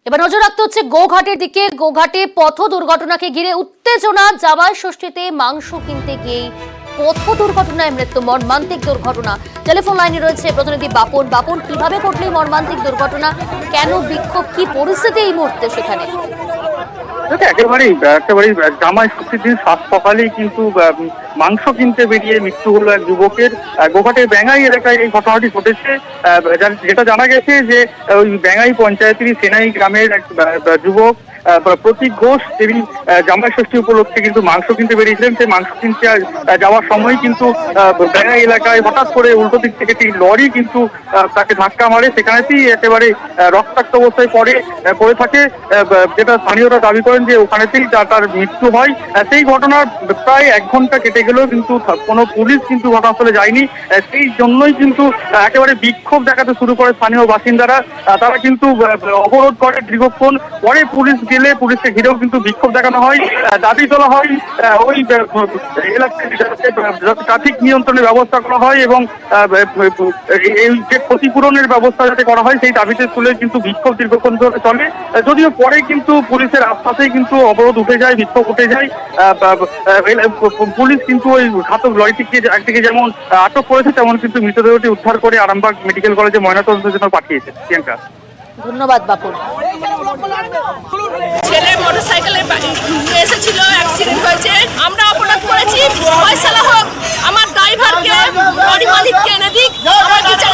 এবার নজর রাখতে হচ্ছে গোঘাটের দিকে। গোঘাটে পথ দুর্ঘটনাকে ঘিরে উত্তেজনা। জামাই ষষ্ঠীতে মাংস কিনতে গিয়ে পথ দুর্ঘটনায় মৃত্যু, মর্মান্তিক দুর্ঘটনা। টেলিফোন লাইনে রয়েছে প্রতিনিধি বাপন। বাপন, কিভাবে ঘটল এই মর্মান্তিক দুর্ঘটনা? কেন বিক্ষোভ? কি পরিস্থিতি এই মুহূর্তে সেখানে? একেবারেই জামাই ষষ্ঠীর দিন সাত সকালেই কিন্তু মাংস কিনতে বেরিয়ে মৃত্যু হলো এক যুবকের। গোঘাটের ব্যাঙ্গাই এলাকায় এই ঘটনাটি ঘটেছে। যেটা জানা গেছে যে ওই ব্যাঙ্গাই পঞ্চায়েতেরই সেনাই গ্রামের এক যুবক প্রতীক ঘোষ, তিনি জামাই ষষ্ঠী উপলক্ষে কিন্তু মাংস কিনতে বেরিয়েছিলেন। সেই মাংস কিনতে যাওয়ার সময় কিন্তু ব্যাঙ্গাই এলাকায় হঠাৎ করে উল্টো দিক থেকে একটি লরি কিন্তু তাকে ধাক্কা মারে। সেখানেতেই একেবারে রক্তাক্ত অবস্থায় পড়ে থাকে। যেটা স্থানীয়রা দাবি করেন যে ওখানেতেই তার মৃত্যু হয়। সেই ঘটনার প্রায় 1 ঘন্টা কেটে গেলেও কিন্তু কোনো পুলিশ কিন্তু ঘটনাস্থলে যায়নি। সেই জন্যই কিন্তু একেবারে বিক্ষোভ দেখাতে শুরু করে স্থানীয় বাসিন্দারা। তারা কিন্তু অবরোধ করে দীর্ঘক্ষণ। পরে পুলিশ গেলে পুলিশকে ঘিরেও কিন্তু বিক্ষোভ দেখানো হয়। দাবি তোলা হয় ওই এলাকায় ট্রাফিক নিয়ন্ত্রণের ব্যবস্থা করা হয় এবং এই যে ক্ষতিপূরণের ব্যবস্থা যাতে করা হয় সেই দাবিতে তুলে কিন্তু বিক্ষোভ দীর্ঘক্ষণ ধরে চলে। যদিও পরে কিন্তু পুলিশের আশ্বাসেই কিন্তু অবরোধ উঠে যায়, বিক্ষোভ উঠে যায়। পুলিশ কিন্তু ওই ঘাতক লরিটিকে একদিকে যেমন আটক করেছে, তেমন কিন্তু মৃতদেহটি উদ্ধার করে আরামবাগ মেডিকেল কলেজে ময়নাতদন্তের জন্য পাঠিয়েছে। প্রিয়াঙ্কা, ধন্যবাদ বাপন। ছেলে মোটরসাইকেলে এসেছিল, অ্যাক্সিডেন্ট হয়েছে। আমরা অপরাধ করেছি, ফয়সালা হোক, আমার ড্রাইভারকে, গাড়ি মালিককে এনে দিক, আমার বিচার